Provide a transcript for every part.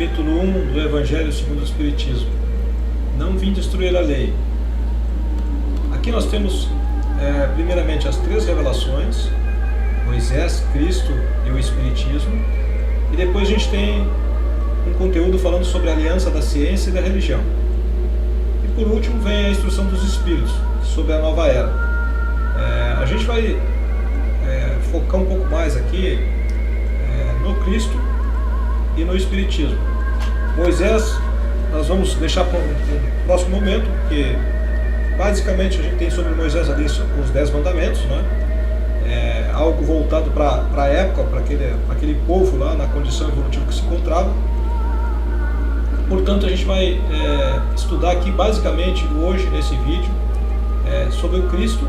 capítulo 1 do Evangelho segundo o Espiritismo. Não vim destruir a lei. Aqui nós temos, primeiramente, as três revelações: Moisés, Cristo e o Espiritismo. E depois a gente tem um conteúdo falando sobre a aliança da ciência e da religião. E por último vem a instrução dos Espíritos, sobre a nova era. A gente vai focar um pouco mais aqui no Cristo e no Espiritismo. Moisés nós vamos deixar para um próximo momento, porque basicamente a gente tem sobre Moisés ali os 10 mandamentos, né? Algo voltado para a época, para aquele povo lá na condição evolutiva que se encontrava. Portanto, a gente vai estudar aqui basicamente hoje nesse vídeo sobre o Cristo,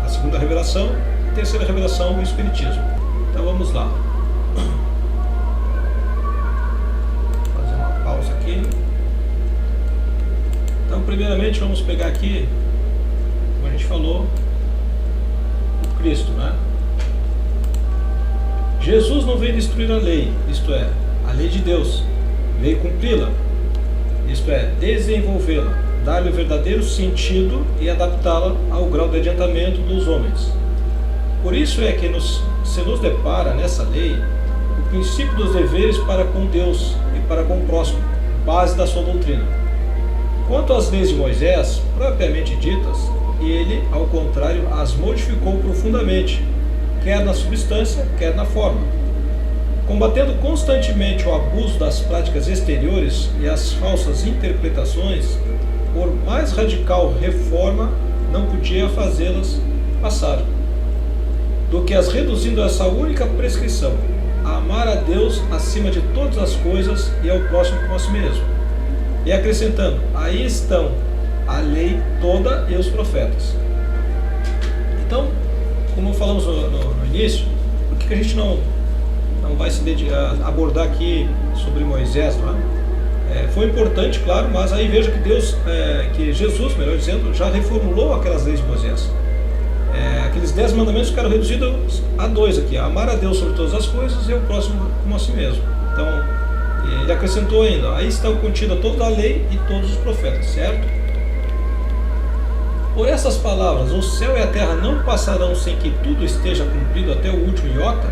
a segunda revelação, a terceira revelação, o Espiritismo. Então vamos lá. Fazer uma pausa aqui. Então, primeiramente, vamos pegar aqui, como a gente falou, o Cristo, né? Jesus não veio destruir a lei, isto é, a lei de Deus, veio cumpri-la, isto é, desenvolvê-la, dar-lhe o verdadeiro sentido e adaptá-la ao grau de adiantamento dos homens. Por isso é que se nos depara nessa lei o princípio dos deveres para com Deus e para com o próximo, base da sua doutrina. Quanto às leis de Moisés, propriamente ditas, ele, ao contrário, as modificou profundamente, quer na substância, quer na forma. Combatendo constantemente o abuso das práticas exteriores e as falsas interpretações, por mais radical reforma não podia fazê-las passar, do que as reduzindo a essa única prescrição: amar a Deus acima de todas as coisas e ao próximo como a si mesmo. E acrescentando: aí estão a lei toda e os profetas. Então, como falamos no início, por que a gente não vai se dedicar a abordar aqui sobre Moisés, não é? Foi importante, claro, mas aí veja que que Jesus, melhor dizendo, já reformulou aquelas leis de Moisés. Aqueles 10 mandamentos ficaram reduzidos a 2 aqui: amar a Deus sobre todas as coisas e o próximo como a si mesmo. Então, ele acrescentou ainda: aí está contida toda a lei e todos os profetas, certo? Por essas palavras, o céu e a terra não passarão sem que tudo esteja cumprido até o último iota,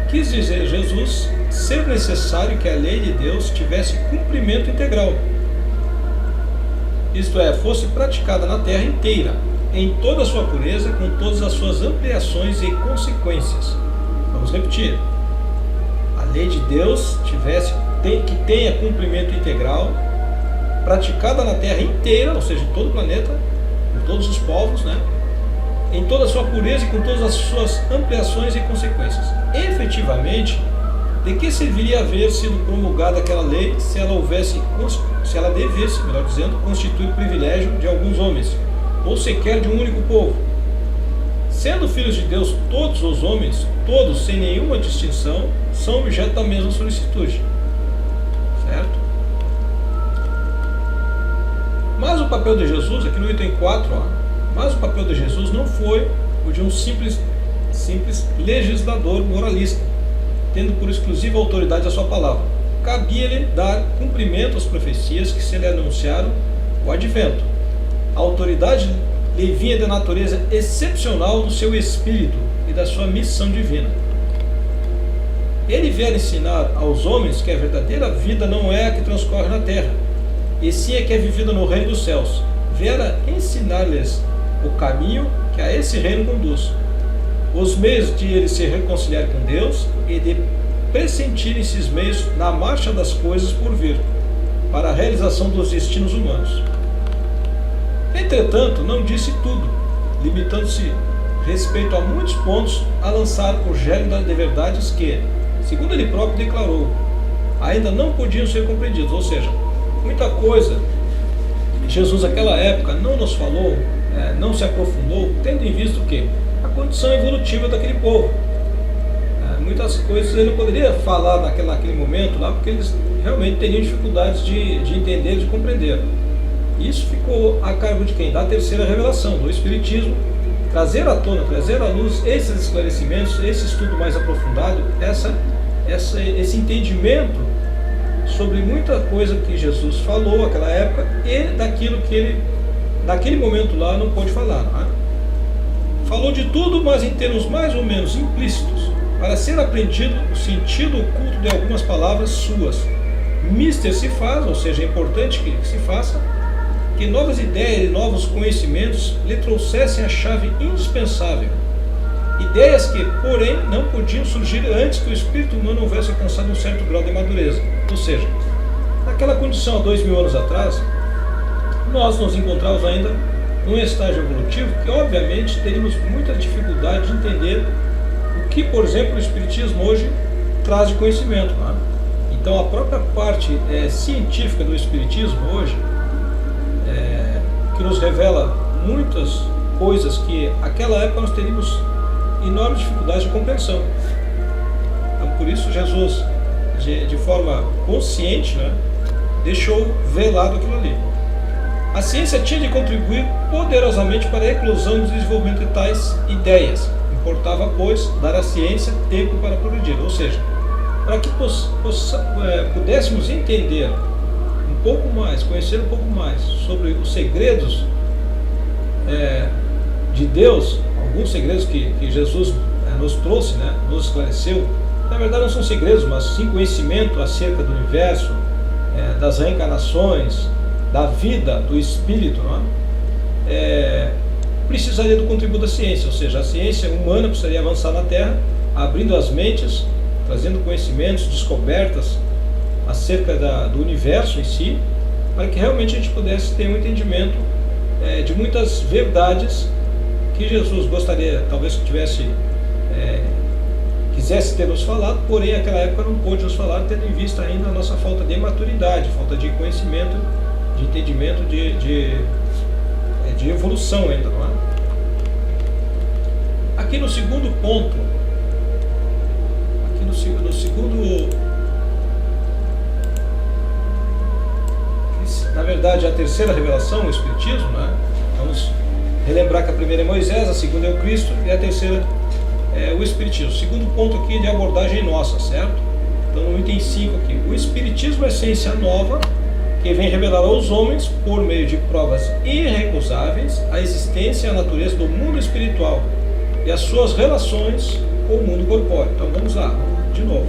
quis dizer Jesus ser necessário que a lei de Deus tivesse cumprimento integral. Isto é, fosse praticada na terra inteira, em toda a sua pureza, com todas as suas ampliações e consequências. Vamos repetir: a lei de Deus que tenha cumprimento integral, praticada na terra inteira, ou seja, em todo o planeta, em todos os povos, né? Em toda a sua pureza e com todas as suas ampliações e consequências. Efetivamente, de que serviria haver sido promulgada aquela lei se ela devesse, melhor dizendo, constituir privilégio de alguns homens, ou sequer de um único povo? Sendo filhos de Deus todos os homens, todos sem nenhuma distinção, são objeto da mesma solicitude. Certo? Mas o papel de Jesus, aqui no item 4, mas o papel de Jesus não foi o de um simples legislador moralista, tendo por exclusiva autoridade a sua palavra. Cabia-lhe dar cumprimento às profecias que se lhe anunciaram o advento. A autoridade lhe vinha de natureza excepcional do seu espírito e da sua missão divina. Ele viera ensinar aos homens que a verdadeira vida não é a que transcorre na terra, e sim a que é vivida no reino dos céus. Viera ensinar-lhes o caminho que a esse reino conduz, os meios de eles se reconciliar com Deus e de pressentirem esses meios na marcha das coisas por vir, para a realização dos destinos humanos. Entretanto, não disse tudo, limitando-se, respeito a muitos pontos, a lançar o gênero de verdades que, segundo ele próprio declarou, ainda não podiam ser compreendidos. Ou seja, muita coisa Jesus naquela época não nos falou, não se aprofundou, tendo em vista o quê? A condição evolutiva daquele povo. Muitas coisas ele não poderia falar naquele momento lá, porque eles realmente teriam dificuldades de entender, de compreender. Isso ficou a cargo de quem? Da terceira revelação, do Espiritismo, trazer à tona, trazer à luz esses esclarecimentos, esse estudo mais aprofundado, esse entendimento sobre muita coisa que Jesus falou naquela época e daquilo que ele, naquele momento lá, não pôde falar. Não é? Falou de tudo, mas em termos mais ou menos implícitos, para ser aprendido o sentido oculto de algumas palavras suas. Mister se faz, ou seja, é importante que se faça, que novas ideias e novos conhecimentos lhe trouxessem a chave indispensável. Ideias que, porém, não podiam surgir antes que o espírito humano houvesse alcançado um certo grau de madureza. Ou seja, naquela condição há 2000 anos atrás, nós nos encontrávamos ainda num estágio evolutivo que, obviamente, teríamos muita dificuldade de entender o que, por exemplo, o Espiritismo hoje traz de conhecimento. Né? Então, a própria parte científica do Espiritismo hoje, que nos revela muitas coisas que, naquela época, nós teríamos enorme dificuldade de compreensão. Então, por isso, Jesus, de forma consciente, né, deixou velado aquilo ali. A ciência tinha de contribuir poderosamente para a eclosão do desenvolvimento de tais ideias. Importava, pois, dar à ciência tempo para progredir, ou seja, para que pudéssemos entender um pouco mais, conhecer um pouco mais sobre os segredos de Deus, alguns segredos que Jesus nos trouxe, né, nos esclareceu. Na verdade não são segredos, mas sim conhecimento acerca do universo, das reencarnações, da vida, do espírito, não é? Precisaria do contributo da ciência, ou seja, a ciência humana precisaria avançar na Terra, abrindo as mentes, trazendo conhecimentos, descobertas acerca do universo em si, para que realmente a gente pudesse ter um entendimento de muitas verdades que Jesus gostaria, talvez que quisesse ter nos falado, porém naquela época não pôde nos falar, tendo em vista ainda a nossa falta de maturidade, falta de conhecimento, de entendimento, de evolução ainda, não é? Aqui no segundo ponto, na verdade a terceira revelação, o Espiritismo, né? Vamos relembrar que a primeira é Moisés, a segunda é o Cristo e a terceira é o Espiritismo. Segundo ponto aqui de abordagem nossa, certo? Então no item 5 aqui, o Espiritismo é ciência nova que vem revelar aos homens, por meio de provas irrecusáveis, a existência e a natureza do mundo espiritual e as suas relações com o mundo corpóreo. Então vamos lá, de novo.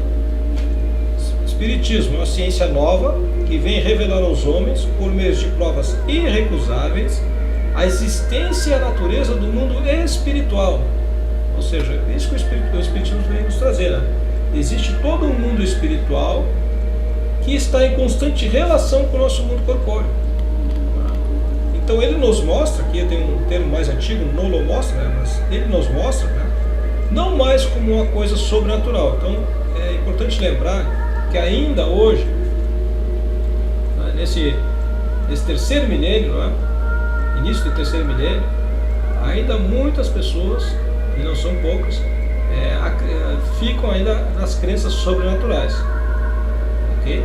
Espiritismo é uma ciência nova que vem revelar aos homens, por meio de provas irrecusáveis, a existência e a natureza do mundo espiritual. Ou seja, isso que o Espiritismo vem nos trazer, né? Existe todo um mundo espiritual que está em constante relação com o nosso mundo corpóreo. Então ele nos mostra, aqui tem um termo mais antigo, nolomostra, né? Mas ele nos mostra, né? Não mais como uma coisa sobrenatural. Então é importante lembrar que ainda hoje, né, nesse terceiro milênio, não é? Início do terceiro milênio, ainda muitas pessoas, e não são poucas, ficam ainda nas crenças sobrenaturais. Okay?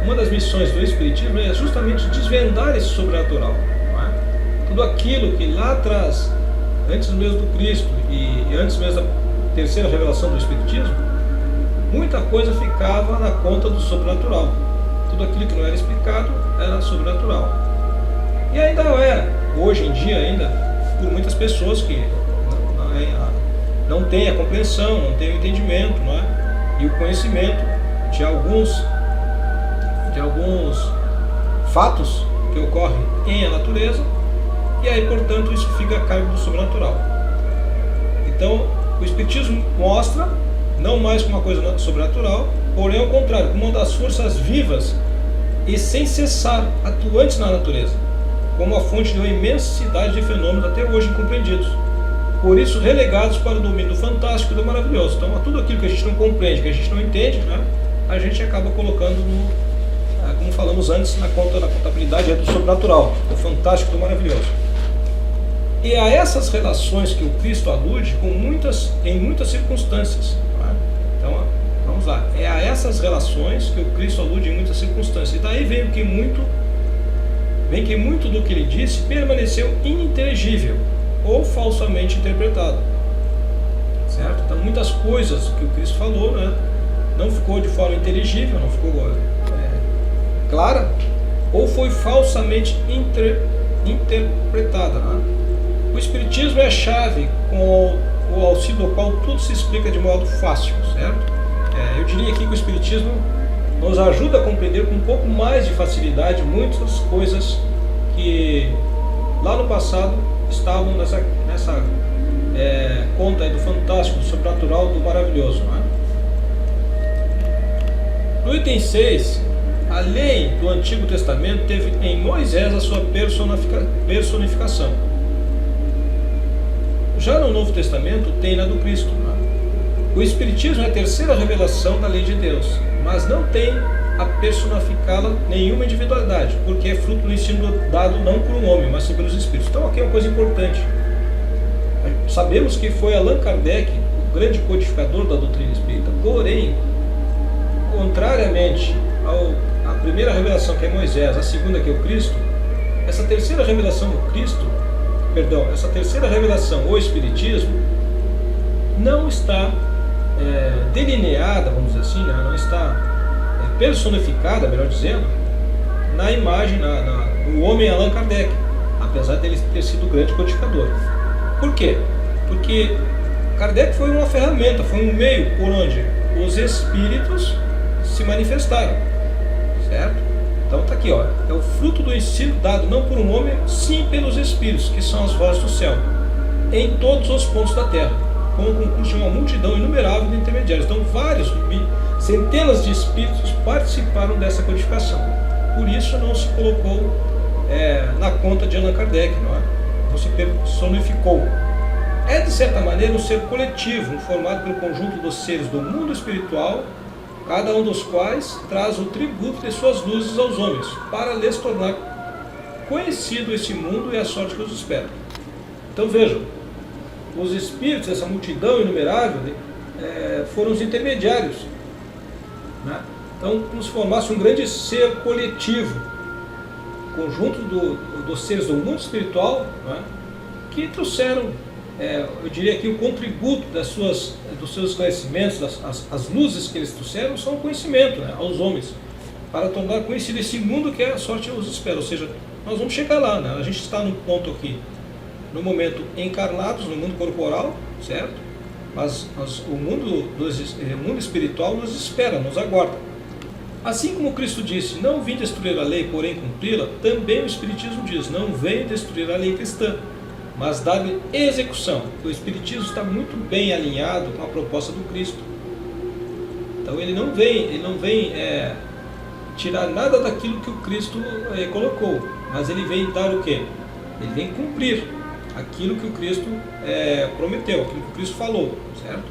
Uma das missões do Espiritismo é justamente desvendar esse sobrenatural. Não é? Tudo aquilo que lá atrás, antes mesmo do Cristo e antes mesmo da terceira revelação do Espiritismo, muita coisa ficava na conta do sobrenatural. Tudo aquilo que não era explicado era sobrenatural. E ainda hoje em dia ainda, por muitas pessoas que não têm a compreensão, não têm o entendimento, não é? E o conhecimento de alguns fatos que ocorrem em a natureza, e aí, portanto, isso fica a cargo do sobrenatural. Então, o Espiritismo mostra, não mais como uma coisa sobrenatural, porém ao contrário, como uma das forças vivas e sem cessar atuantes na natureza, como a fonte de uma imensidade de fenômenos até hoje incompreendidos, por isso relegados para o domínio do fantástico e do maravilhoso. Então, tudo aquilo que a gente não compreende, que a gente não entende, né, a gente acaba colocando, como falamos antes, na contabilidade do sobrenatural, do fantástico e do maravilhoso. E a essas relações que o Cristo alude em muitas circunstâncias. Né? Então, vamos lá. É a essas relações que o Cristo alude em muitas circunstâncias. E daí vem que muito do que ele disse permaneceu ininteligível ou falsamente interpretado, certo? Então muitas coisas que o Cristo falou, né, não ficou de forma inteligível, não ficou clara, ou foi falsamente interpretada. Né? O Espiritismo é a chave com o auxílio do qual tudo se explica de modo fácil, certo? Eu diria aqui que o Espiritismo nos ajuda a compreender com um pouco mais de facilidade muitas coisas que lá no passado estavam nessa conta aí do fantástico, do sobrenatural, do maravilhoso. Né? No item 6, a lei do Antigo Testamento teve em Moisés a sua personificação. Já no Novo Testamento tem na do Cristo. Né? O Espiritismo é a terceira revelação da lei de Deus, mas não tem a personificá-la nenhuma individualidade, porque é fruto do ensino dado não por um homem, mas sim pelos Espíritos. Então aqui é uma coisa importante. Sabemos que foi Allan Kardec, o grande codificador da doutrina espírita, porém, contrariamente à primeira revelação, que é Moisés, a segunda, que é o Cristo, essa terceira revelação o Espiritismo, não está delineada, vamos dizer assim, né? Não está personificada, melhor dizendo, na imagem, no homem Allan Kardec, apesar dele ter sido o grande codificador. Por quê? Porque Kardec foi uma ferramenta, foi um meio por onde os espíritos se manifestaram, certo? Então está aqui, ó, é o fruto do ensino dado não por um homem, sim pelos espíritos, que são as vozes do céu, em todos os pontos da terra, com o concurso de uma multidão inumerável de intermediários. Então centenas de espíritos participaram dessa codificação. Por isso não se colocou na conta de Allan Kardec, não se personificou. É de certa maneira um ser coletivo, formado pelo conjunto dos seres do mundo espiritual, cada um dos quais traz o tributo de suas luzes aos homens, para lhes tornar conhecido esse mundo e a sorte que os espera. Então vejam, os espíritos, essa multidão inumerável, foram os intermediários, né? Então, como se formasse um grande ser coletivo, conjunto dos seres do mundo espiritual, né? Que trouxeram, eu diria que o contributo dos seus conhecimentos, as luzes que eles trouxeram são o conhecimento, né, aos homens, para tornar conhecido esse mundo que a sorte os espera. Ou seja, nós vamos chegar lá, né? A gente está no ponto aqui, no momento encarnados, no mundo corporal, certo? Mas o mundo espiritual nos espera, nos aguarda. Assim como Cristo disse, não vim destruir a lei, porém cumpri-la, também o Espiritismo diz, não venho destruir a lei cristã, mas dar-lhe execução. O Espiritismo está muito bem alinhado com a proposta do Cristo. Então ele não vem tirar nada daquilo que o Cristo colocou, mas ele vem dar o quê? Ele vem cumprir aquilo que o Cristo prometeu, aquilo que o Cristo falou, certo?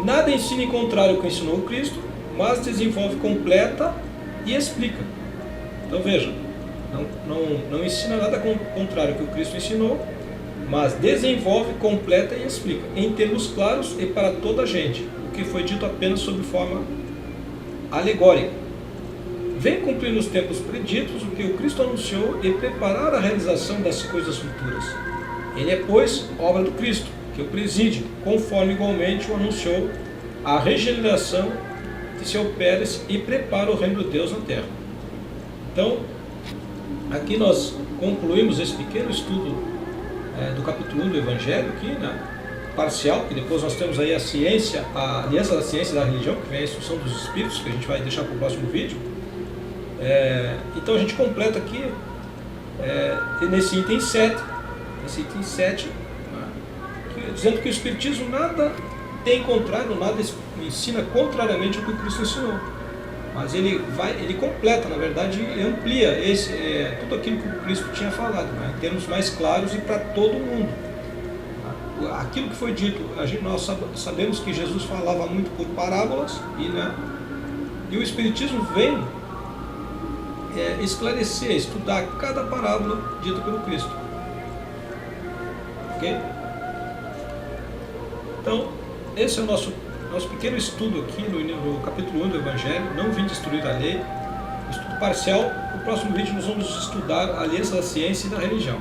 Nada ensina em contrário ao que ensinou o Cristo, mas desenvolve, completa e explica. Então veja, não ensina nada contrário ao que o Cristo ensinou, mas desenvolve, completa e explica, em termos claros e para toda a gente, o que foi dito apenas sob forma alegórica. Vem cumprir nos tempos preditos o que o Cristo anunciou e preparar a realização das coisas futuras. Ele é, pois, obra do Cristo, que o preside, conforme igualmente o anunciou, a regeneração que se opera e prepara o reino de Deus na terra. Então, aqui nós concluímos esse pequeno estudo do capítulo 1 do Evangelho, aqui, né, parcial, que depois nós temos aí a ciência, a aliança da ciência e da religião, que vem a instrução dos espíritos, que a gente vai deixar para o próximo vídeo. Então a gente completa aqui nesse item 7, né, dizendo que o Espiritismo nada tem contrário, nada ensina contrariamente ao que o Cristo ensinou, mas ele completa, na verdade, amplia tudo aquilo que o Cristo tinha falado, né, em termos mais claros e para todo mundo. Aquilo que foi dito, nós sabemos que Jesus falava muito por parábolas, e o Espiritismo vem esclarecer, estudar cada parábola dita pelo Cristo. Ok? Então, esse é o nosso pequeno estudo aqui no capítulo 1 do Evangelho. Não vim destruir a lei, estudo parcial. No próximo vídeo nós vamos estudar a aliança da ciência e da religião.